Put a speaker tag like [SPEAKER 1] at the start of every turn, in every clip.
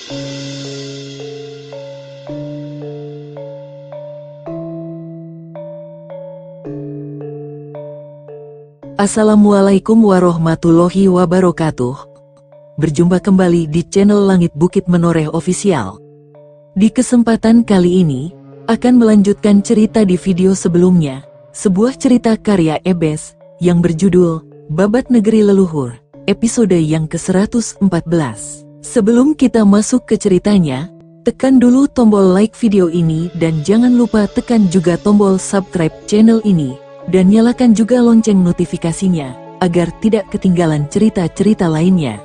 [SPEAKER 1] Assalamualaikum warahmatullahi wabarakatuh. Berjumpa kembali di channel Langit Bukit Menoreh Official. Di kesempatan kali ini, akan melanjutkan cerita di video sebelumnya, sebuah cerita karya Ebes, yang berjudul, Babat Negeri Leluhur, episode yang ke-114. Sebelum kita masuk ke ceritanya, tekan dulu tombol like video ini dan jangan lupa tekan juga tombol subscribe channel ini. Dan nyalakan juga lonceng notifikasinya, agar tidak ketinggalan cerita-cerita lainnya.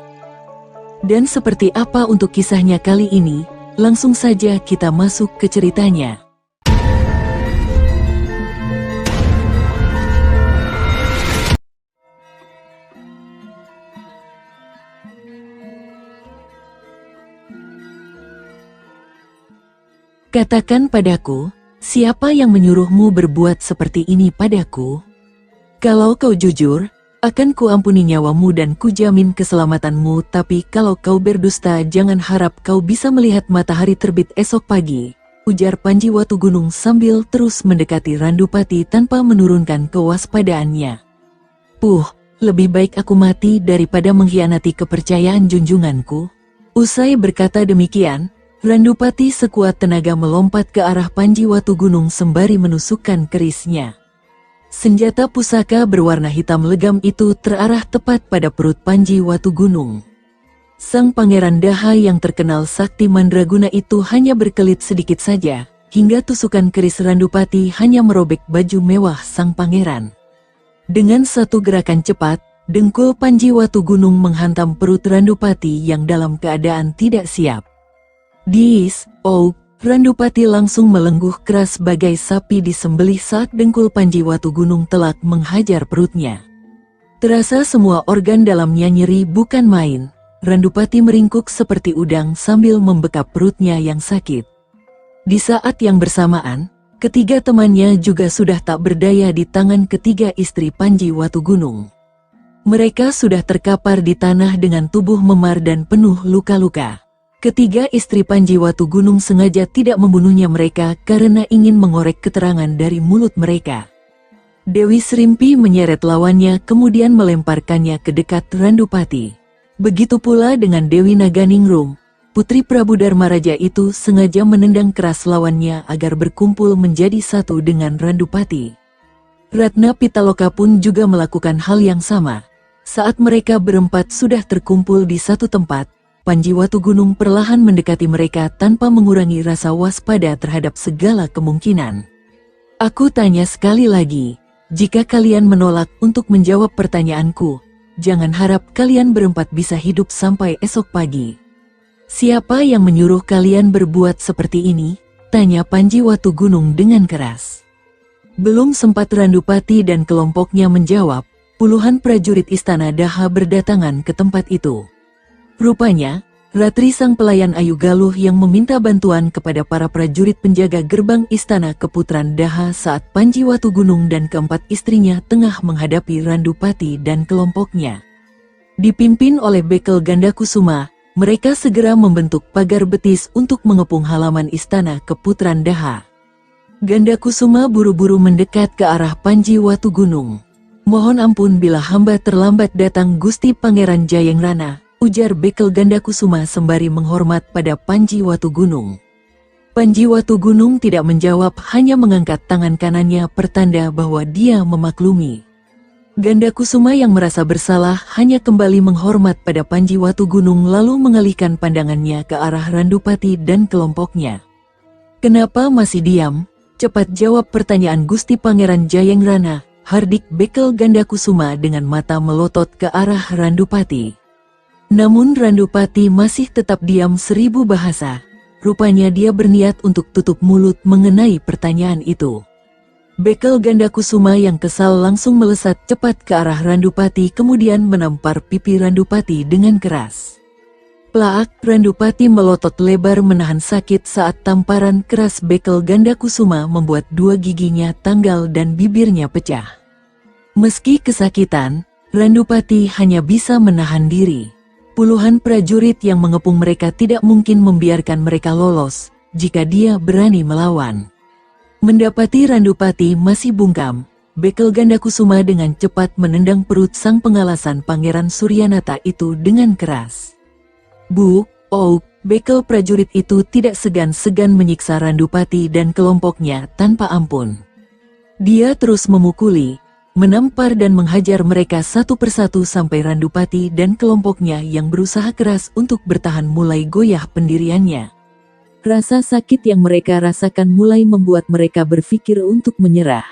[SPEAKER 1] Dan seperti apa untuk kisahnya kali ini, langsung saja kita masuk ke ceritanya. Katakan padaku, siapa yang menyuruhmu berbuat seperti ini padaku? Kalau kau jujur, akan kuampuni nyawamu dan kujamin keselamatanmu, tapi kalau kau berdusta jangan harap kau bisa melihat matahari terbit esok pagi, ujar Panji Watugunung sambil terus mendekati Randupati tanpa menurunkan kewaspadaannya. Lebih baik aku mati daripada mengkhianati kepercayaan junjunganku. Usai berkata demikian, Randupati sekuat tenaga melompat ke arah Panji Watugunung sembari menusukkan kerisnya. Senjata pusaka berwarna hitam legam itu terarah tepat pada perut Panji Watugunung. Sang Pangeran Daha yang terkenal sakti mandraguna itu hanya berkelit sedikit saja, hingga tusukan keris Randupati hanya merobek baju mewah sang pangeran. Dengan satu gerakan cepat, dengkul Panji Watugunung menghantam perut Randupati yang dalam keadaan tidak siap. Randupati langsung melengguh keras bagai sapi disembelih saat dengkul Panji Watugunung telak menghajar perutnya. Terasa semua organ dalamnya nyeri bukan main. Randupati meringkuk seperti udang sambil membekap perutnya yang sakit. Di saat yang bersamaan, ketiga temannya juga sudah tak berdaya di tangan ketiga istri Panji Watugunung. Mereka sudah terkapar di tanah dengan tubuh memar dan penuh luka-luka. Ketiga istri Panji Watugunung sengaja tidak membunuhnya mereka karena ingin mengorek keterangan dari mulut mereka. Dewi Srimpi menyeret lawannya kemudian melemparkannya ke dekat Randupati. Begitu pula dengan Dewi Naganingrum, putri Prabu Dharmaraja itu sengaja menendang keras lawannya agar berkumpul menjadi satu dengan Randupati. Ratna Pitaloka pun juga melakukan hal yang sama. Saat mereka berempat sudah terkumpul di satu tempat, Panji Watugunung perlahan mendekati mereka tanpa mengurangi rasa waspada terhadap segala kemungkinan. Aku tanya sekali lagi, jika kalian menolak untuk menjawab pertanyaanku, jangan harap kalian berempat bisa hidup sampai esok pagi. Siapa yang menyuruh kalian berbuat seperti ini? Tanya Panji Watugunung dengan keras. Belum sempat Randupati dan kelompoknya menjawab, puluhan prajurit istana Daha berdatangan ke tempat itu. Rupanya, Ratri sang pelayan Ayu Galuh yang meminta bantuan kepada para prajurit penjaga gerbang istana keputran Daha saat Panji Watugunung dan keempat istrinya tengah menghadapi Randupati dan kelompoknya. Dipimpin oleh Bekel Gandakusuma, mereka segera membentuk pagar betis untuk mengepung halaman istana keputran Daha. Gandakusuma buru-buru mendekat ke arah Panji Watugunung. Mohon ampun bila hamba terlambat datang Gusti Pangeran Jayengrana, ujar Bekel Gandakusuma sembari menghormat pada Panji Watugunung. Panji Watugunung tidak menjawab, hanya mengangkat tangan kanannya pertanda bahwa dia memaklumi. Gandakusuma yang merasa bersalah hanya kembali menghormat pada Panji Watugunung lalu mengalihkan pandangannya ke arah Randupati dan kelompoknya. Kenapa masih diam? Cepat jawab pertanyaan Gusti Pangeran Jayengrana, hardik Bekel Gandakusuma dengan mata melotot ke arah Randupati. Namun Randupati masih tetap diam seribu bahasa. Rupanya dia berniat untuk tutup mulut mengenai pertanyaan itu. Bekel Gandakusuma yang kesal langsung melesat cepat ke arah Randupati kemudian menampar pipi Randupati dengan keras. Plaak, Randupati melotot lebar menahan sakit saat tamparan keras Bekel Gandakusuma membuat dua giginya tanggal dan bibirnya pecah. Meski kesakitan, Randupati hanya bisa menahan diri. Puluhan prajurit yang mengepung mereka tidak mungkin membiarkan mereka lolos jika dia berani melawan. Mendapati Randupati masih bungkam, bekel Gandakusuma dengan cepat menendang perut sang pengalasan Pangeran Suryanata itu dengan keras. Bekel prajurit itu tidak segan-segan menyiksa Randupati dan kelompoknya tanpa ampun. Dia terus memukuli, menampar dan menghajar mereka satu persatu sampai Randupati dan kelompoknya yang berusaha keras untuk bertahan mulai goyah pendiriannya. Rasa sakit yang mereka rasakan mulai membuat mereka berpikir untuk menyerah.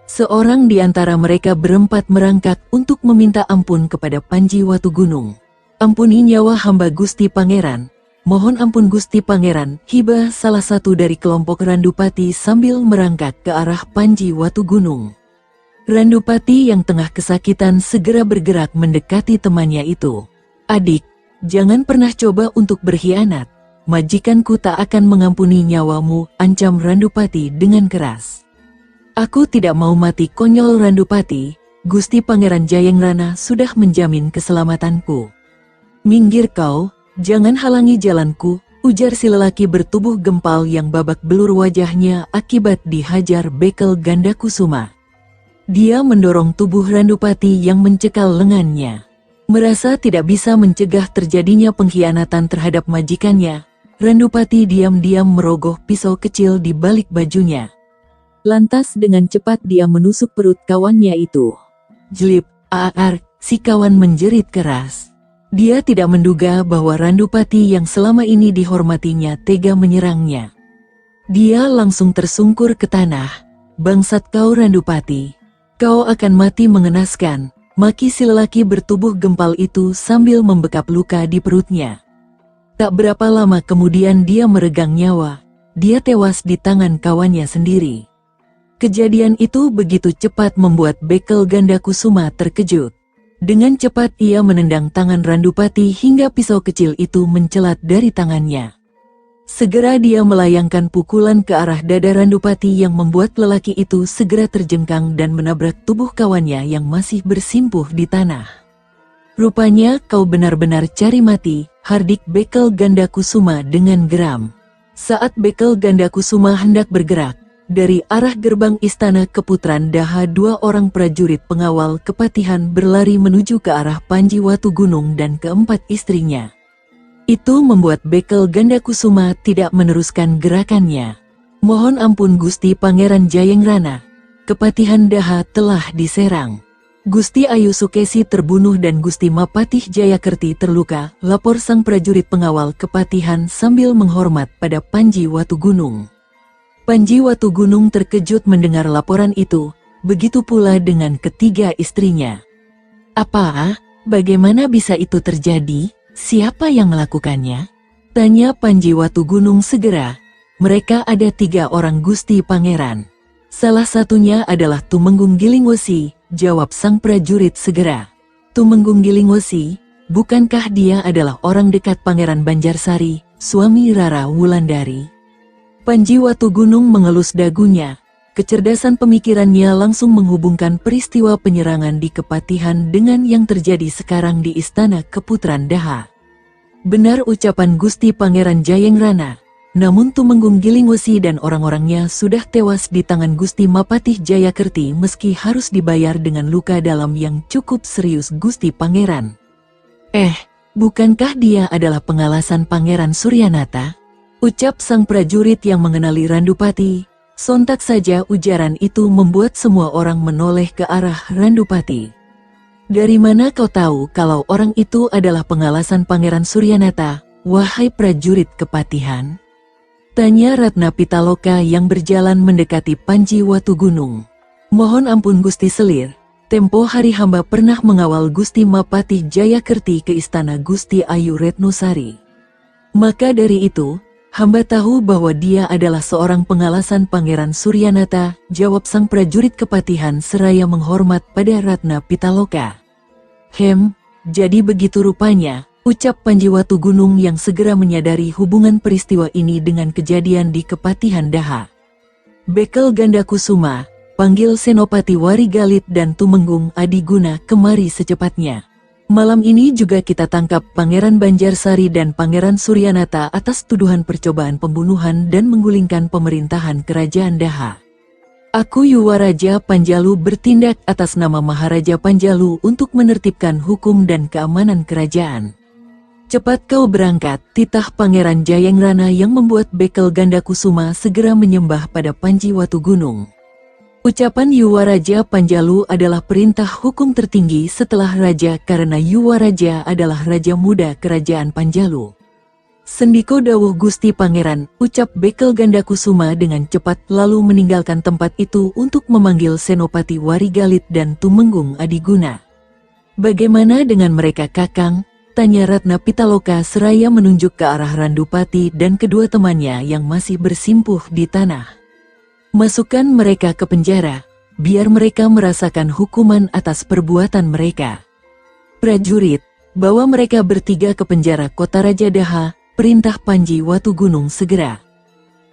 [SPEAKER 1] Seorang di antara mereka berempat merangkak untuk meminta ampun kepada Panji Watugunung. "Ampuni nyawa hamba Gusti Pangeran. Mohon ampun Gusti Pangeran," hibah salah satu dari kelompok Randupati sambil merangkak ke arah Panji Watugunung. Randupati yang tengah kesakitan segera bergerak mendekati temannya itu. "Adik, jangan pernah coba untuk berkhianat. Majikanku tak akan mengampuni nyawamu," ancam Randupati dengan keras. "Aku tidak mau mati," konyol Randupati. "Gusti Pangeran Jayengrana sudah menjamin keselamatanku. Minggir kau, jangan halangi jalanku," ujar si lelaki bertubuh gempal yang babak belur wajahnya akibat dihajar bekel Gandakusuma. Dia mendorong tubuh Randupati yang mencekal lengannya. Merasa tidak bisa mencegah terjadinya pengkhianatan terhadap majikannya, Randupati diam-diam merogoh pisau kecil di balik bajunya. Lantas dengan cepat dia menusuk perut kawannya itu. "Jelip, si kawan menjerit keras. Dia tidak menduga bahwa Randupati yang selama ini dihormatinya tega menyerangnya. Dia langsung tersungkur ke tanah. "Bangsat kau Randupati. Kau akan mati mengenaskan," maki si lelaki bertubuh gempal itu sambil membekap luka di perutnya. Tak berapa lama kemudian dia meregang nyawa. Dia tewas di tangan kawannya sendiri. Kejadian itu begitu cepat membuat bekel Gandakusuma terkejut. Dengan cepat ia menendang tangan Randupati hingga pisau kecil itu mencelat dari tangannya. Segera dia melayangkan pukulan ke arah dada Randupati yang membuat lelaki itu segera terjengkang dan menabrak tubuh kawannya yang masih bersimpuh di tanah. "Rupanya kau benar-benar cari mati," hardik bekel Gandakusuma dengan geram. Saat bekel Gandakusuma hendak bergerak, dari arah gerbang istana Keputran Daha dua orang prajurit pengawal kepatihan berlari menuju ke arah Panji Watugunung dan keempat istrinya. Itu membuat bekel Gandakusuma tidak meneruskan gerakannya. "Mohon ampun Gusti Pangeran Jayengrana, Kepatihan Daha telah diserang. Gusti Ayu Sukesi terbunuh dan Gusti Mapatih Jayakerti terluka," lapor sang prajurit pengawal kepatihan sambil menghormat pada Panji Watugunung. Panji Watugunung terkejut mendengar laporan itu, begitu pula dengan ketiga istrinya. "Apa? Bagaimana bisa itu terjadi? Siapa yang melakukannya?" tanya Panji Watugunung segera. "Mereka ada 3 orang Gusti Pangeran. Salah satunya adalah Tumenggung Gilingwesi," jawab sang prajurit segera. "Tumenggung Gilingwesi, bukankah dia adalah orang dekat Pangeran Banjarsari, suami Rara Wulandari?" Panji Watugunung mengelus dagunya. Kecerdasan pemikirannya langsung menghubungkan peristiwa penyerangan di Kepatihan dengan yang terjadi sekarang di Istana Keputran Daha. Benar ucapan Gusti Pangeran Jayengrana, namun Tumenggung Gilingwesi dan orang-orangnya sudah tewas di tangan Gusti Mapatih Jayakerti meski harus dibayar dengan luka dalam yang cukup serius Gusti Pangeran. Bukankah dia adalah pengalasan Pangeran Suryanata? Ucap sang prajurit yang mengenali Randupati. Sontak saja ujaran itu membuat semua orang menoleh ke arah Randupati. "Dari mana kau tahu kalau orang itu adalah pengalasan Pangeran Suryanata, wahai prajurit Kepatihan?" tanya Ratna Pitaloka yang berjalan mendekati Panji Watugunung. "Mohon ampun Gusti Selir, tempo hari hamba pernah mengawal Gusti Mapatih Jayakerti ke istana Gusti Ayu Retnosari. Maka dari itu, hamba tahu bahwa dia adalah seorang pengalasan Pangeran Suryanata," jawab sang prajurit Kepatihan seraya menghormat pada Ratna Pitaloka. Jadi begitu rupanya," ucap Panji Watugunung yang segera menyadari hubungan peristiwa ini dengan kejadian di Kepatihan Daha. "Bekel Gandakusuma, panggil Senopati Warigalit dan Tumenggung Adiguna kemari secepatnya." Malam ini juga kita tangkap Pangeran Banjarsari dan Pangeran Suryanata atas tuduhan percobaan pembunuhan dan menggulingkan pemerintahan Kerajaan Daha. Aku Yuwaraja Panjalu bertindak atas nama Maharaja Panjalu untuk menertibkan hukum dan keamanan kerajaan. Cepat kau berangkat, titah Pangeran Jayangrana yang membuat bekel ganda kusuma segera menyembah pada Panji Watu Gunung. Ucapan Yuwaraja Panjalu adalah perintah hukum tertinggi setelah raja karena Yuwaraja adalah raja muda kerajaan Panjalu. Sendiko dawuh Gusti Pangeran, ucap bekel ganda kusuma dengan cepat lalu meninggalkan tempat itu untuk memanggil Senopati Warigalit dan Tumenggung Adiguna. Bagaimana dengan mereka Kakang? Tanya Ratna Pitaloka seraya menunjuk ke arah Randupati dan kedua temannya yang masih bersimpuh di tanah. Masukkan mereka ke penjara, biar mereka merasakan hukuman atas perbuatan mereka. Prajurit, bawa mereka bertiga ke penjara kota Raja Daha, perintah Panji Watu Gunung segera.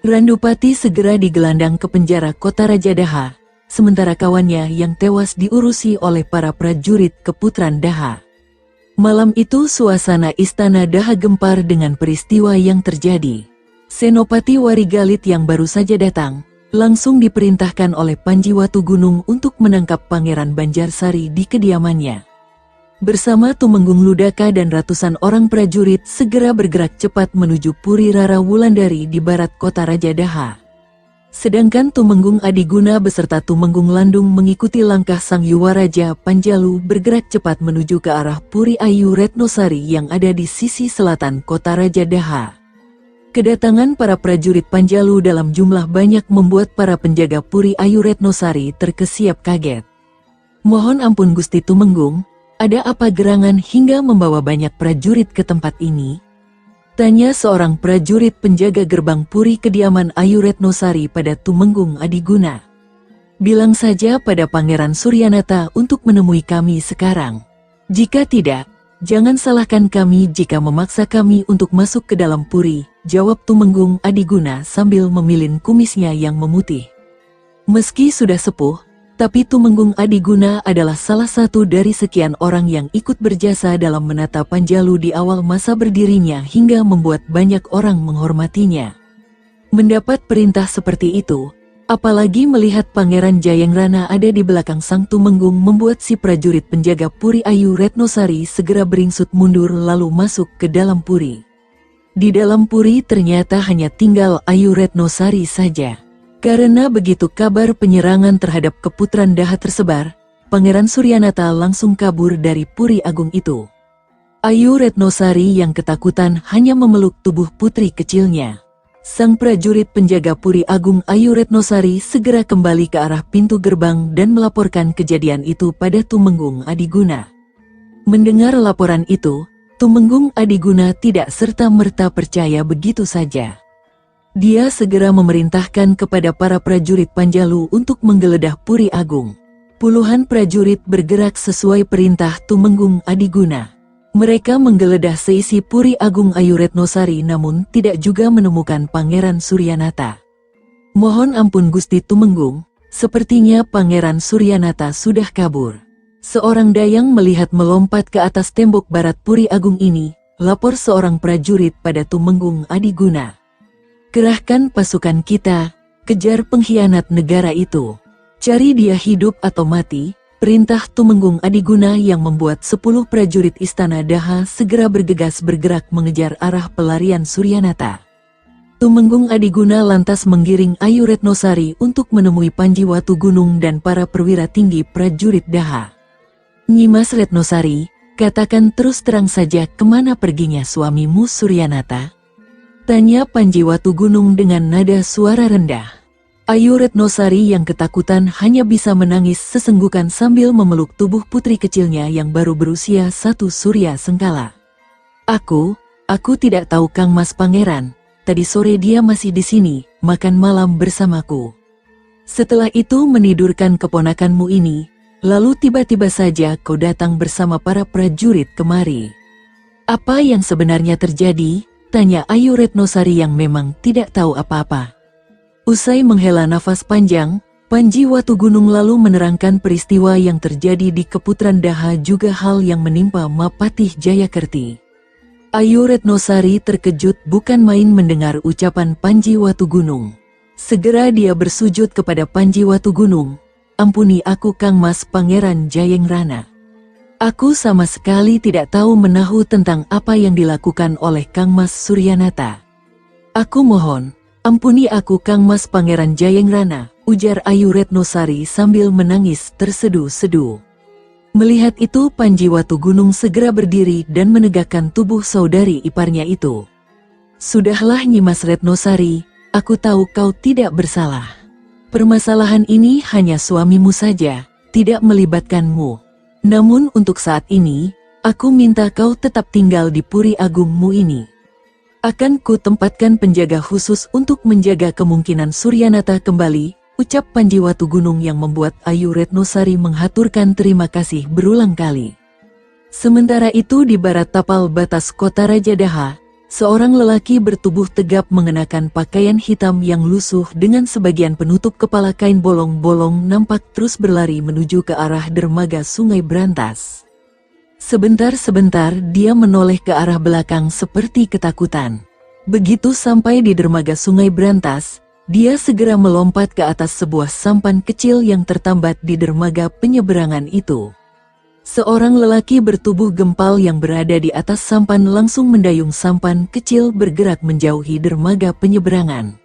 [SPEAKER 1] Randupati segera digelandang ke penjara kota Raja Daha, sementara kawannya yang tewas diurusi oleh para prajurit keputran Daha. Malam itu suasana istana Daha gempar dengan peristiwa yang terjadi. Senopati Warigalit yang baru saja datang, langsung diperintahkan oleh Panji Watu Gunung untuk menangkap Pangeran Banjarsari di kediamannya. Bersama Tumenggung Ludaka dan ratusan orang prajurit segera bergerak cepat menuju Puri Rara Wulandari di barat kota Raja Daha. Sedangkan Tumenggung Adiguna beserta Tumenggung Landung mengikuti langkah Sang Yuwaraja Panjalu bergerak cepat menuju ke arah Puri Ayu Retnosari yang ada di sisi selatan kota Raja Daha. Kedatangan para prajurit Panjalu dalam jumlah banyak membuat para penjaga Puri Ayu Retnosari terkesiap kaget. Mohon ampun Gusti Tumenggung, ada apa gerangan hingga membawa banyak prajurit ke tempat ini? Tanya seorang prajurit penjaga gerbang Puri kediaman Ayu Retnosari pada Tumenggung Adiguna. Bilang saja pada Pangeran Suryanata untuk menemui kami sekarang. Jika tidak, jangan salahkan kami jika memaksa kami untuk masuk ke dalam Puri, jawab Tumenggung Adiguna sambil memilin kumisnya yang memutih. Meski sudah sepuh, tapi Tumenggung Adiguna adalah salah satu dari sekian orang yang ikut berjasa dalam menata Panjalu di awal masa berdirinya hingga membuat banyak orang menghormatinya. Mendapat perintah seperti itu, apalagi melihat Pangeran Jayangrana ada di belakang Sang Tumenggung membuat si prajurit penjaga Puri Ayu Retnosari segera beringsut mundur lalu masuk ke dalam Puri. Di dalam Puri ternyata hanya tinggal Ayu Retnosari saja. Karena begitu kabar penyerangan terhadap keputran Daha tersebar, Pangeran Suryanata langsung kabur dari Puri Agung itu. Ayu Retnosari yang ketakutan hanya memeluk tubuh putri kecilnya. Sang prajurit penjaga Puri Agung Ayu Retnosari segera kembali ke arah pintu gerbang dan melaporkan kejadian itu pada Tumenggung Adiguna. Mendengar laporan itu, Tumenggung Adiguna tidak serta-merta percaya begitu saja. Dia segera memerintahkan kepada para prajurit Panjalu untuk menggeledah Puri Agung. Puluhan prajurit bergerak sesuai perintah Tumenggung Adiguna. Mereka menggeledah seisi Puri Agung Ayu Retnosari namun tidak juga menemukan Pangeran Suryanata. Mohon ampun Gusti Tumenggung, sepertinya Pangeran Suryanata sudah kabur. Seorang dayang melihat melompat ke atas tembok barat Puri Agung ini, lapor seorang prajurit pada Tumenggung Adiguna. Kerahkan pasukan kita, kejar pengkhianat negara itu. Cari dia hidup atau mati, perintah Tumenggung Adiguna yang membuat 10 prajurit istana Daha segera bergegas bergerak mengejar arah pelarian Suryanata. Tumenggung Adiguna lantas menggiring Ayu Retnosari untuk menemui Panji Watu Gunung dan para perwira tinggi prajurit Daha. Nyimas Retnosari, katakan terus terang saja kemana perginya suamimu Suryanata? Tanya Panji Watu Gunung dengan nada suara rendah. Ayu Retnosari yang ketakutan hanya bisa menangis sesenggukan sambil memeluk tubuh putri kecilnya yang baru berusia 1 surya sengkala. Aku tidak tahu Kang Mas Pangeran, tadi sore dia masih di sini, makan malam bersamaku. Setelah itu menidurkan keponakanmu ini, lalu tiba-tiba saja kau datang bersama para prajurit kemari. Apa yang sebenarnya terjadi? Tanya Ayu Retnosari yang memang tidak tahu apa-apa. Usai menghela nafas panjang, Panji Watugunung lalu menerangkan peristiwa yang terjadi di Keputran Daha juga hal yang menimpa Mapatih Jayakerti. Ayu Retnosari terkejut bukan main mendengar ucapan Panji Watugunung. Segera dia bersujud kepada Panji Watugunung, "Ampuni aku Kang Mas Pangeran Jayengrana. Aku sama sekali tidak tahu menahu tentang apa yang dilakukan oleh Kang Mas Suryanata. Aku mohon, ampuni aku Kang Mas Pangeran Jayengrana," ujar Ayu Retnosari sambil menangis terseduh-seduh. Melihat itu Panji Watugunung segera berdiri dan menegakkan tubuh saudari iparnya itu. "Sudahlah Nyimas Retnosari, aku tahu kau tidak bersalah. Permasalahan ini hanya suamimu saja, tidak melibatkanmu. Namun untuk saat ini, aku minta kau tetap tinggal di Puri Agungmu ini. Akan ku tempatkan penjaga khusus untuk menjaga kemungkinan Suryanata kembali," ucap Panji Watugunung yang membuat Ayu Retnosari menghaturkan terima kasih berulang kali. Sementara itu di barat tapal batas kota Raja Daha, seorang lelaki bertubuh tegap mengenakan pakaian hitam yang lusuh dengan sebagian penutup kepala kain bolong-bolong nampak terus berlari menuju ke arah dermaga Sungai Brantas. Sebentar-sebentar dia menoleh ke arah belakang seperti ketakutan. Begitu sampai di dermaga Sungai Brantas, dia segera melompat ke atas sebuah sampan kecil yang tertambat di dermaga penyeberangan itu. Seorang lelaki bertubuh gempal yang berada di atas sampan langsung mendayung sampan kecil bergerak menjauhi dermaga penyeberangan.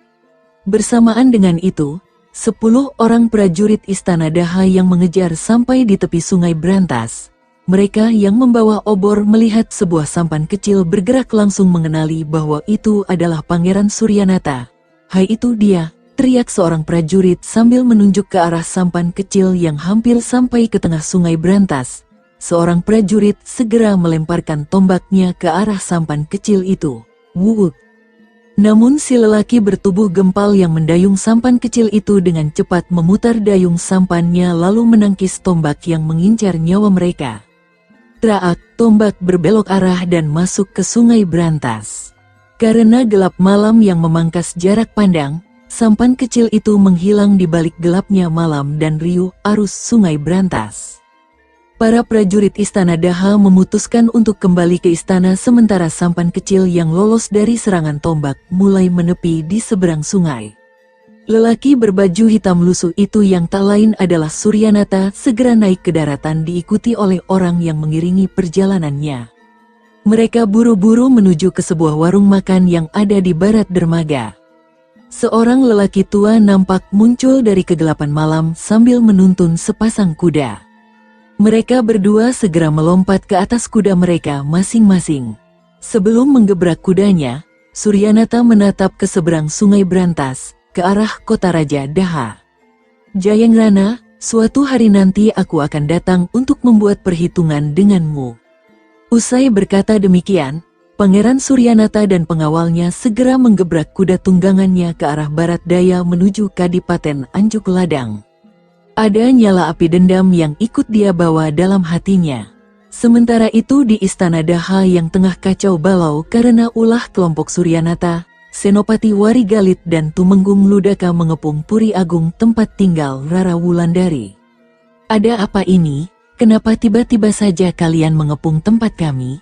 [SPEAKER 1] Bersamaan dengan itu, 10 orang prajurit Istana Daha yang mengejar sampai di tepi Sungai Brantas. Mereka yang membawa obor melihat sebuah sampan kecil bergerak langsung mengenali bahwa itu adalah Pangeran Suryanata. "Hai, itu dia!" teriak seorang prajurit sambil menunjuk ke arah sampan kecil yang hampir sampai ke tengah Sungai Brantas. Seorang prajurit segera melemparkan tombaknya ke arah sampan kecil itu. Wuuk! Namun si lelaki bertubuh gempal yang mendayung sampan kecil itu dengan cepat memutar dayung sampannya lalu menangkis tombak yang mengincar nyawa mereka. Traak, tombak berbelok arah dan masuk ke Sungai Brantas. Karena gelap malam yang memangkas jarak pandang, sampan kecil itu menghilang di balik gelapnya malam dan riuh arus Sungai Brantas. Para prajurit Istana Daha memutuskan untuk kembali ke istana sementara sampan kecil yang lolos dari serangan tombak mulai menepi di seberang sungai. Lelaki berbaju hitam lusuh itu yang tak lain adalah Suryanata segera naik ke daratan diikuti oleh orang yang mengiringi perjalanannya. Mereka buru-buru menuju ke sebuah warung makan yang ada di barat dermaga. Seorang lelaki tua nampak muncul dari kegelapan malam sambil menuntun sepasang kuda. Mereka berdua segera melompat ke atas kuda mereka masing-masing. Sebelum menggebrak kudanya, Suryanata menatap ke seberang Sungai Brantas, ke arah kota Raja Daha. "Jayengrana, suatu hari nanti aku akan datang untuk membuat perhitungan denganmu." Usai berkata demikian, Pangeran Suryanata dan pengawalnya segera menggebrak kuda tunggangannya ke arah barat daya menuju Kadipaten Anjuk Ladang. Ada nyala api dendam yang ikut dia bawa dalam hatinya. Sementara itu di Istana Daha yang tengah kacau balau karena ulah kelompok Suryanata, Senopati Warigalit dan Tumenggung Ludaka mengepung Puri Agung tempat tinggal Rara Wulandari. "Ada apa ini? Kenapa tiba-tiba saja kalian mengepung tempat kami?"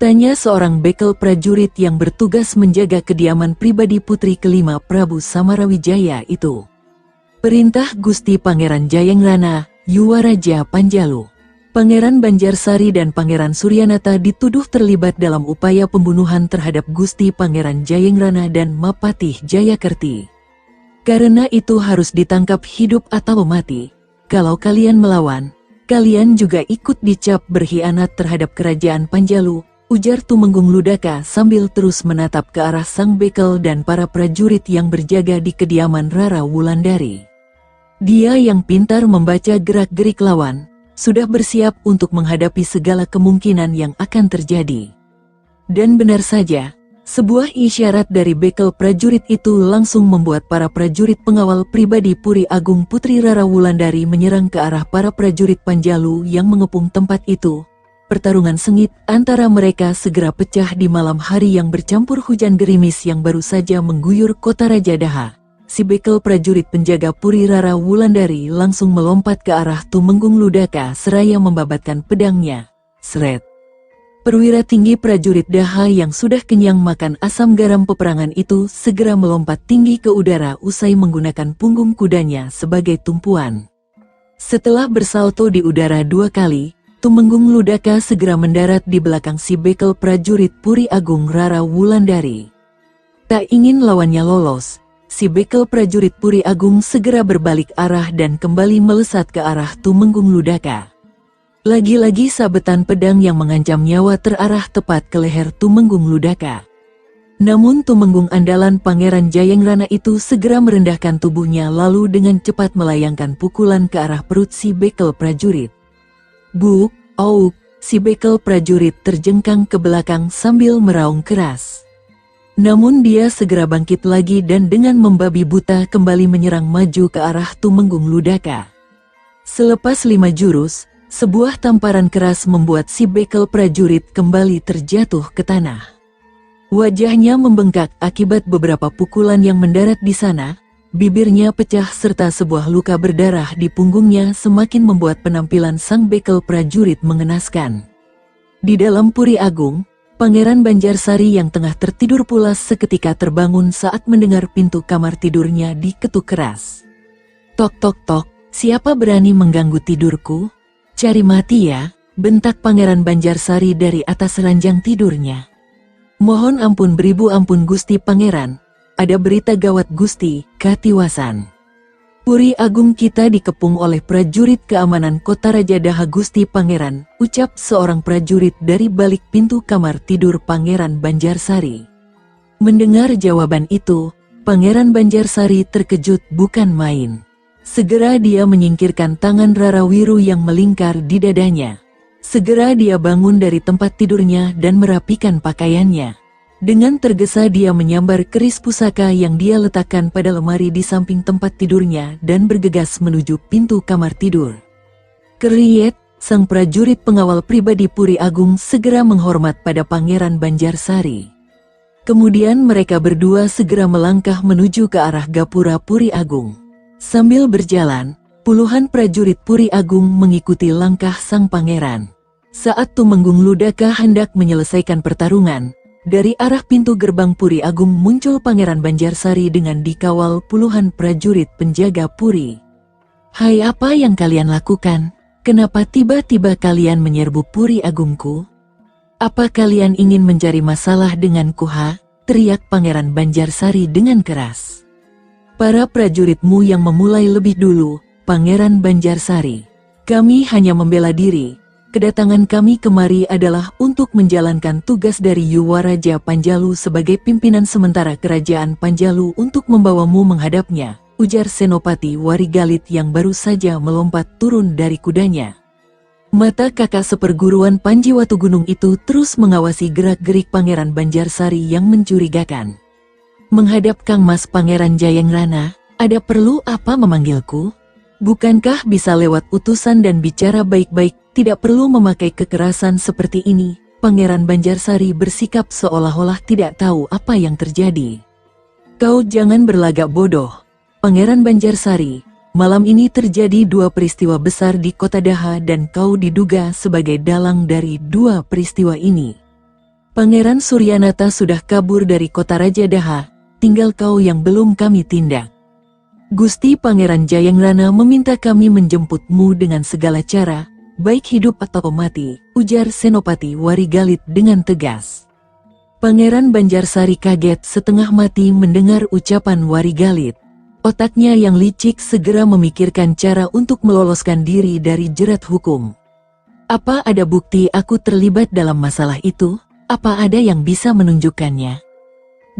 [SPEAKER 1] tanya seorang bekel prajurit yang bertugas menjaga kediaman pribadi putri kelima Prabu Samarawijaya itu. "Perintah Gusti Pangeran Jayengrana, Yuwaraja Panjalu." Pangeran Banjarsari dan Pangeran Suryanata dituduh terlibat dalam upaya pembunuhan terhadap Gusti Pangeran Jayengrana dan Mapatih Jayakerti. Karena itu harus ditangkap hidup atau mati. Kalau kalian melawan, kalian juga ikut dicap berkhianat terhadap kerajaan Panjalu, ujar Tumenggung Ludaka sambil terus menatap ke arah sang bekel dan para prajurit yang berjaga di kediaman Rara Wulandari. Dia yang pintar membaca gerak-gerik lawan, sudah bersiap untuk menghadapi segala kemungkinan yang akan terjadi. Dan benar saja, sebuah isyarat dari bekel prajurit itu langsung membuat para prajurit pengawal pribadi Puri Agung Putri Rara Wulandari menyerang ke arah para prajurit Panjalu yang mengepung tempat itu. Pertarungan sengit antara mereka segera pecah di malam hari yang bercampur hujan gerimis yang baru saja mengguyur kota Raja Daha. si bekel prajurit penjaga Puri Rara Wulandari langsung melompat ke arah Tumenggung Ludaka seraya membabatkan pedangnya. Sret. Perwira tinggi prajurit Daha yang sudah kenyang makan asam garam peperangan itu segera melompat tinggi ke udara usai menggunakan punggung kudanya sebagai tumpuan. Setelah bersalto di udara 2 kali, Tumenggung Ludaka segera mendarat di belakang si bekel prajurit Puri Agung Rara Wulandari. Tak ingin lawannya lolos, si bekel prajurit Puri Agung segera berbalik arah dan kembali melesat ke arah Tumenggung Ludaka. Lagi-lagi sabetan pedang yang mengancam nyawa terarah tepat ke leher Tumenggung Ludaka. Namun Tumenggung andalan Pangeran Jayangrana itu segera merendahkan tubuhnya lalu dengan cepat melayangkan pukulan ke arah perut si bekel prajurit. Buk, auk, si bekel prajurit terjengkang ke belakang sambil meraung keras. Namun dia segera bangkit lagi dan dengan membabi buta kembali menyerang maju ke arah Tumenggung Ludaka. Selepas 5 jurus, sebuah tamparan keras membuat si bekel prajurit kembali terjatuh ke tanah. Wajahnya membengkak akibat beberapa pukulan yang mendarat di sana. Bibirnya pecah serta sebuah luka berdarah di punggungnya semakin membuat penampilan sang bekel prajurit mengenaskan. Di dalam Puri Agung, Pangeran Banjarsari yang tengah tertidur pulas seketika terbangun saat mendengar pintu kamar tidurnya diketuk keras. Tok tok tok, siapa berani mengganggu tidurku? Cari mati ya, bentak Pangeran Banjarsari dari atas ranjang tidurnya. Mohon ampun beribu ampun Gusti Pangeran. Ada berita gawat Gusti, katiwasan. Puri Agung kita dikepung oleh prajurit keamanan kota Raja Daha Gusti Pangeran, ucap seorang prajurit dari balik pintu kamar tidur Pangeran Banjarsari. Mendengar jawaban itu, Pangeran Banjarsari terkejut bukan main. Segera dia menyingkirkan tangan Rarawiru yang melingkar di dadanya. Segera dia bangun dari tempat tidurnya dan merapikan pakaiannya. Dengan tergesa dia menyambar keris pusaka yang dia letakkan pada lemari di samping tempat tidurnya dan bergegas menuju pintu kamar tidur. Kriet, sang prajurit pengawal pribadi Puri Agung segera menghormat pada Pangeran Banjarsari. Kemudian mereka berdua segera melangkah menuju ke arah gapura Puri Agung. Sambil berjalan, puluhan prajurit Puri Agung mengikuti langkah sang pangeran. Saat Tumenggung Ludaka hendak menyelesaikan pertarungan, dari arah pintu gerbang Puri Agung muncul Pangeran Banjarsari dengan dikawal puluhan prajurit penjaga Puri. Hai, apa yang kalian lakukan? Kenapa tiba-tiba kalian menyerbu Puri Agungku? Apa kalian ingin mencari masalah denganku ha? Teriak Pangeran Banjarsari dengan keras. Para prajuritmu yang memulai lebih dulu, Pangeran Banjarsari. Kami hanya membela diri. Kedatangan kami kemari adalah untuk menjalankan tugas dari Yuwaraja Panjalu sebagai pimpinan sementara kerajaan Panjalu untuk membawamu menghadapnya, ujar Senopati Warigalit yang baru saja melompat turun dari kudanya. Mata kakak seperguruan Panji Watugunung itu terus mengawasi gerak-gerik Pangeran Banjarsari yang mencurigakan. Menghadap Kang Mas Pangeran Jayangrana, ada perlu apa memanggilku? Bukankah bisa lewat utusan dan bicara baik-baik? Tidak perlu memakai kekerasan seperti ini. Pangeran Banjarsari bersikap seolah-olah tidak tahu apa yang terjadi. Kau jangan berlagak bodoh, Pangeran Banjarsari. Malam ini terjadi 2 peristiwa besar di kota Daha dan kau diduga sebagai dalang dari 2 peristiwa ini. Pangeran Suryanata sudah kabur dari kota Raja Daha, tinggal kau yang belum kami tindak. Gusti Pangeran Jayangrana meminta kami menjemputmu dengan segala cara, baik hidup atau mati, ujar Senopati Warigalit dengan tegas. Pangeran Banjarsari kaget setengah mati mendengar ucapan Warigalit. Otaknya yang licik segera memikirkan cara untuk meloloskan diri dari jerat hukum. Apa ada bukti aku terlibat dalam masalah itu? Apa ada yang bisa menunjukkannya?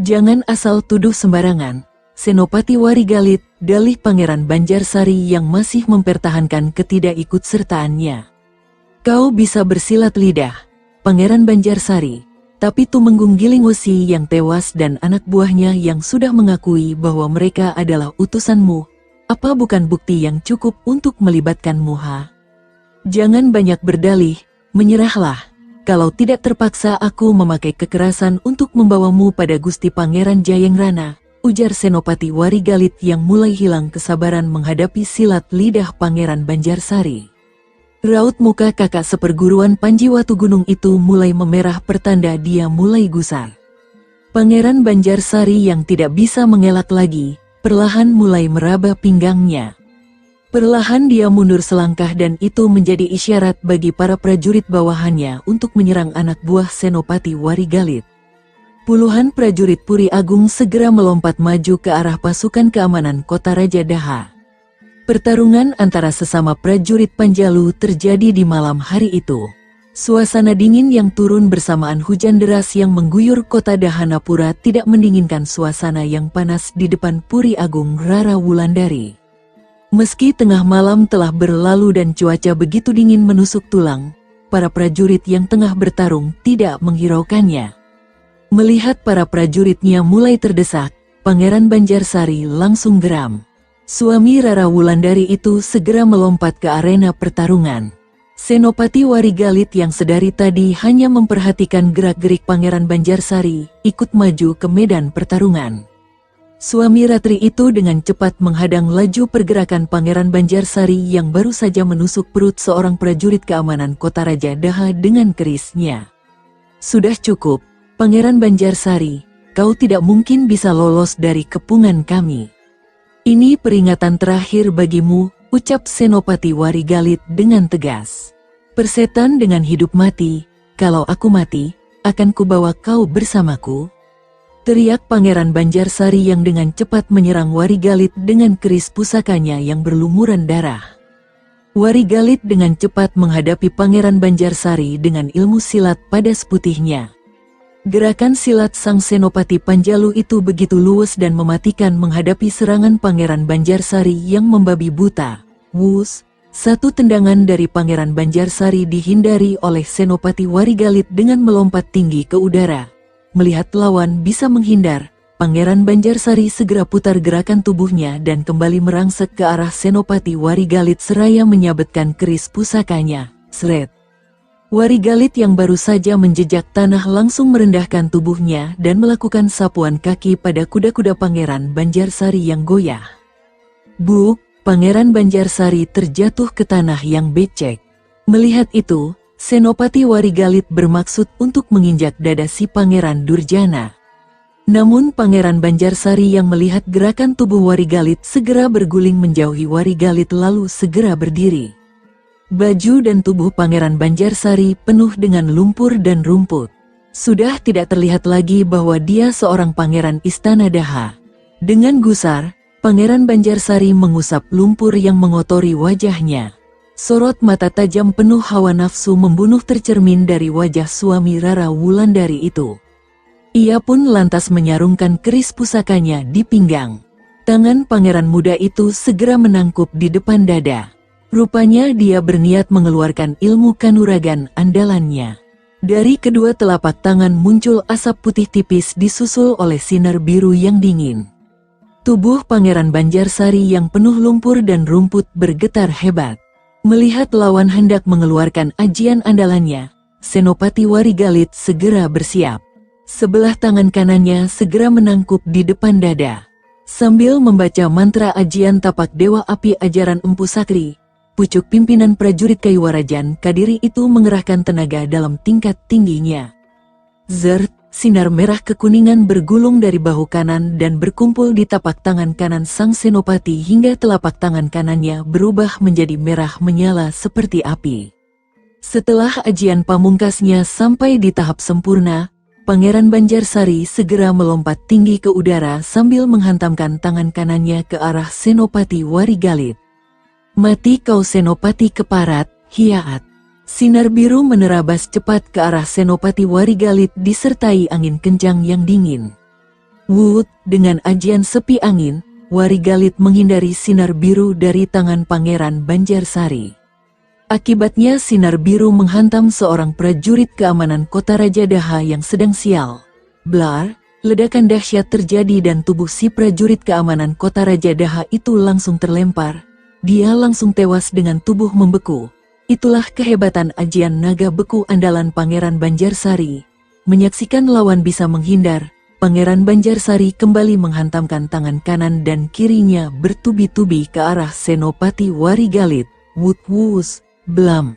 [SPEAKER 1] Jangan asal tuduh sembarangan. Senopati Warigalit, dalih Pangeran Banjarsari yang masih mempertahankan ketidakikutsertaannya. Kau bisa bersilat lidah, Pangeran Banjarsari, tapi Tumenggung Gilingwesi yang tewas dan anak buahnya yang sudah mengakui bahwa mereka adalah utusanmu, apa bukan bukti yang cukup untuk melibatkanmu ha? Jangan banyak berdalih, menyerahlah. Kalau tidak terpaksa aku memakai kekerasan untuk membawamu pada Gusti Pangeran Jayangrana, ujar Senopati Warigalit yang mulai hilang kesabaran menghadapi silat lidah Pangeran Banjarsari. Raut muka kakak seperguruan Panji Watugunung itu mulai memerah pertanda dia mulai gusar. Pangeran Banjarsari yang tidak bisa mengelak lagi, perlahan mulai meraba pinggangnya. Perlahan dia mundur selangkah dan itu menjadi isyarat bagi para prajurit bawahannya untuk menyerang anak buah Senopati Warigalit. Puluhan prajurit Puri Agung segera melompat maju ke arah pasukan keamanan kota Raja Daha. Pertarungan antara sesama prajurit Panjalu terjadi di malam hari itu. Suasana dingin yang turun bersamaan hujan deras yang mengguyur kota Dahanapura tidak mendinginkan suasana yang panas di depan Puri Agung Rara Wulandari. Meski tengah malam telah berlalu dan cuaca begitu dingin menusuk tulang, para prajurit yang tengah bertarung tidak menghiraukannya. Melihat para prajuritnya mulai terdesak, Pangeran Banjarsari langsung geram. Suami Rara Wulandari itu segera melompat ke arena pertarungan. Senopati Warigalit yang sedari tadi hanya memperhatikan gerak-gerik Pangeran Banjarsari, ikut maju ke medan pertarungan. Suami Ratri itu dengan cepat menghadang laju pergerakan Pangeran Banjarsari yang baru saja menusuk perut seorang prajurit keamanan kota Raja Daha dengan kerisnya. Sudah cukup, Pangeran Banjarsari, kau tidak mungkin bisa lolos dari kepungan kami. Ini peringatan terakhir bagimu, ucap Senopati Warigalit dengan tegas. Persetan dengan hidup mati, kalau aku mati, akan kubawa kau bersamaku. Teriak Pangeran Banjarsari yang dengan cepat menyerang Warigalit dengan keris pusakanya yang berlumuran darah. Warigalit dengan cepat menghadapi Pangeran Banjarsari dengan ilmu silat padas putihnya. Gerakan silat sang Senopati Panjalu itu begitu luwes dan mematikan menghadapi serangan Pangeran Banjarsari yang membabi buta. Wus, satu tendangan dari Pangeran Banjarsari dihindari oleh Senopati Warigalit dengan melompat tinggi ke udara. Melihat lawan bisa menghindar, Pangeran Banjarsari segera putar gerakan tubuhnya dan kembali merangsek ke arah Senopati Warigalit seraya menyabetkan keris pusakanya. Sret! Warigalit yang baru saja menjejak tanah langsung merendahkan tubuhnya dan melakukan sapuan kaki pada kuda-kuda Pangeran Banjarsari yang goyah. Buk, Pangeran Banjarsari terjatuh ke tanah yang becek. Melihat itu, Senopati Warigalit bermaksud untuk menginjak dada si Pangeran Durjana. Namun Pangeran Banjarsari yang melihat gerakan tubuh Warigalit segera berguling menjauhi Warigalit lalu segera berdiri. Baju dan tubuh Pangeran Banjarsari penuh dengan lumpur dan rumput. Sudah tidak terlihat lagi bahwa dia seorang pangeran istana Daha. Dengan gusar, Pangeran Banjarsari mengusap lumpur yang mengotori wajahnya. Sorot mata tajam penuh hawa nafsu membunuh tercermin dari wajah suami Rara Wulandari itu. Ia pun lantas menyarungkan keris pusakanya di pinggang. Tangan pangeran muda itu segera menangkup di depan dada. Rupanya dia berniat mengeluarkan ilmu kanuragan andalannya. Dari kedua telapak tangan muncul asap putih tipis disusul oleh sinar biru yang dingin. Tubuh Pangeran Banjarsari yang penuh lumpur dan rumput bergetar hebat. Melihat lawan hendak mengeluarkan ajian andalannya, Senopati Warigalit segera bersiap. Sebelah tangan kanannya segera menangkup di depan dada. Sambil membaca mantra ajian tapak Dewa Api ajaran Empu Sakri, pucuk pimpinan prajurit Kayuwarajan Kadiri itu mengerahkan tenaga dalam tingkat tingginya. Zert, sinar merah kekuningan bergulung dari bahu kanan dan berkumpul di tapak tangan kanan sang senopati hingga telapak tangan kanannya berubah menjadi merah menyala seperti api. Setelah ajian pamungkasnya sampai di tahap sempurna, Pangeran Banjarsari segera melompat tinggi ke udara sambil menghantamkan tangan kanannya ke arah Senopati Warigalit. Mati kau Senopati keparat, hiaat. Sinar biru menerabas cepat ke arah Senopati Warigalit disertai angin kencang yang dingin. Wut, dengan ajian sepi angin, Warigalit menghindari sinar biru dari tangan Pangeran Banjarsari. Akibatnya sinar biru menghantam seorang prajurit keamanan kota Raja Daha yang sedang sial. Blar, ledakan dahsyat terjadi dan tubuh si prajurit keamanan kota Raja Daha itu langsung terlempar. Dia langsung tewas dengan tubuh membeku. Itulah kehebatan ajian naga beku andalan Pangeran Banjarsari. Menyaksikan lawan bisa menghindar, Pangeran Banjarsari kembali menghantamkan tangan kanan dan kirinya bertubi-tubi ke arah Senopati Warigalit. Wut wus, blam.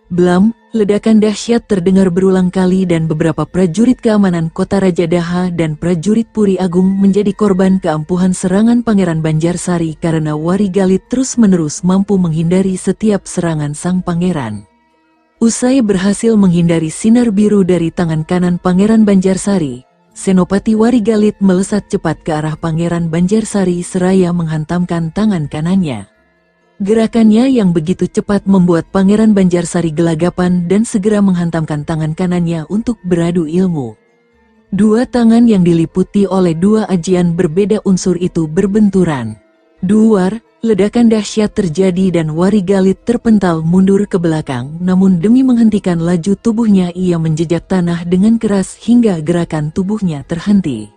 [SPEAKER 1] Blam, ledakan dahsyat terdengar berulang kali dan beberapa prajurit keamanan kota Raja Daha dan prajurit Puri Agung menjadi korban keampuhan serangan Pangeran Banjarsari karena Warigalit terus-menerus mampu menghindari setiap serangan sang pangeran. Usai berhasil menghindari sinar biru dari tangan kanan Pangeran Banjarsari, Senopati Warigalit melesat cepat ke arah Pangeran Banjarsari seraya menghantamkan tangan kanannya. Gerakannya yang begitu cepat membuat Pangeran Banjarsari gelagapan dan segera menghantamkan tangan kanannya untuk beradu ilmu. Dua tangan yang diliputi oleh dua ajian berbeda unsur itu berbenturan. Duar, ledakan dahsyat terjadi dan Warigalit terpental mundur ke belakang, namun demi menghentikan laju tubuhnya ia menjejak tanah dengan keras hingga gerakan tubuhnya terhenti.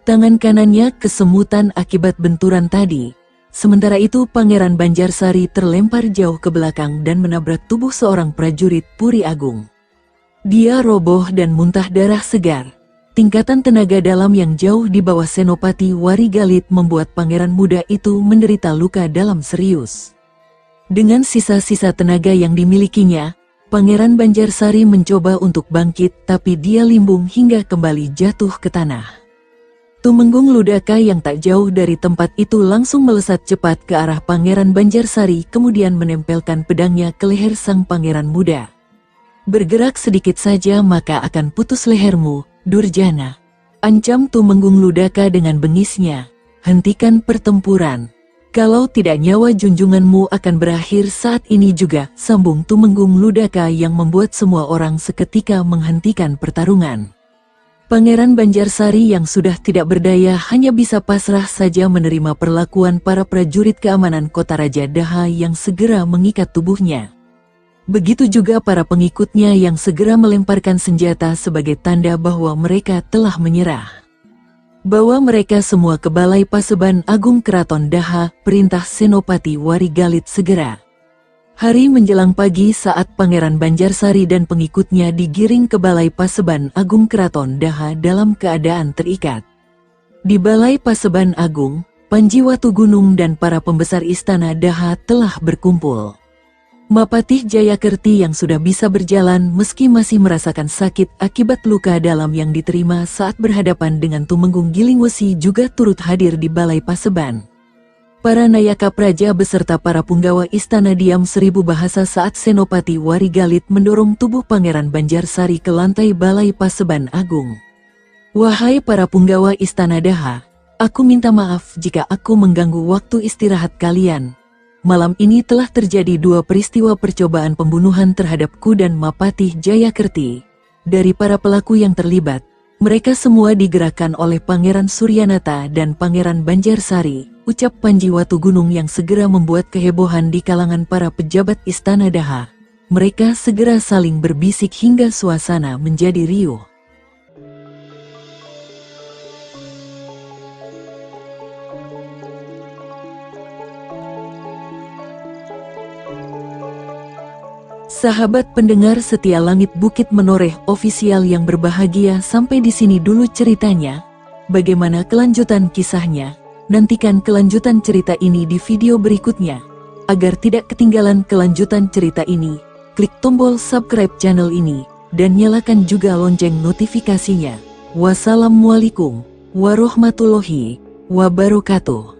[SPEAKER 1] Tangan kanannya kesemutan akibat benturan tadi. Sementara itu Pangeran Banjarsari terlempar jauh ke belakang dan menabrak tubuh seorang prajurit Puri Agung. Dia roboh dan muntah darah segar. Tingkatan tenaga dalam yang jauh di bawah Senopati Warigalit membuat pangeran muda itu menderita luka dalam serius. Dengan sisa-sisa tenaga yang dimilikinya, Pangeran Banjarsari mencoba untuk bangkit tapi dia limbung hingga kembali jatuh ke tanah. Tumenggung Ludaka yang tak jauh dari tempat itu langsung melesat cepat ke arah Pangeran Banjarsari kemudian menempelkan pedangnya ke leher sang pangeran muda. Bergerak sedikit saja maka akan putus lehermu, Durjana. Ancam Tumenggung Ludaka dengan bengisnya. Hentikan pertempuran. Kalau tidak nyawa junjunganmu akan berakhir saat ini juga, sambung Tumenggung Ludaka yang membuat semua orang seketika menghentikan pertarungan. Pangeran Banjarsari yang sudah tidak berdaya hanya bisa pasrah saja menerima perlakuan para prajurit keamanan kota Raja Daha yang segera mengikat tubuhnya. Begitu juga para pengikutnya yang segera melemparkan senjata sebagai tanda bahwa mereka telah menyerah. Bawa mereka semua ke Balai Paseban Agung Keraton Daha, perintah Senopati Warigalit segera. Hari menjelang pagi saat Pangeran Banjarsari dan pengikutnya digiring ke Balai Paseban Agung Keraton Daha dalam keadaan terikat. Di Balai Paseban Agung, Panji Watugunung dan para pembesar istana Daha telah berkumpul. Mapatih Jayakerti yang sudah bisa berjalan meski masih merasakan sakit akibat luka dalam yang diterima saat berhadapan dengan Tumenggung Gilingwesi juga turut hadir di Balai Paseban. Para Nayaka Praja beserta para punggawa istana diam seribu bahasa saat Senopati Warigalit mendorong tubuh Pangeran Banjarsari ke lantai Balai Paseban Agung. Wahai para punggawa istana Daha, aku minta maaf jika aku mengganggu waktu istirahat kalian. Malam ini telah terjadi dua peristiwa percobaan pembunuhan terhadapku dan Mapatih Jayakerti. Dari para pelaku yang terlibat, mereka semua digerakkan oleh Pangeran Suryanata dan Pangeran Banjarsari, ucap Panji Watugunung yang segera membuat kehebohan di kalangan para pejabat istana Daha. Mereka segera saling berbisik hingga suasana menjadi riuh. Sahabat pendengar setia Langit Bukit Menoreh ofisial yang berbahagia, sampai di sini dulu ceritanya. Bagaimana kelanjutan kisahnya? Nantikan kelanjutan cerita ini di video berikutnya. Agar tidak ketinggalan kelanjutan cerita ini, klik tombol subscribe channel ini dan nyalakan juga lonceng notifikasinya. Wassalamualaikum warahmatullahi wabarakatuh.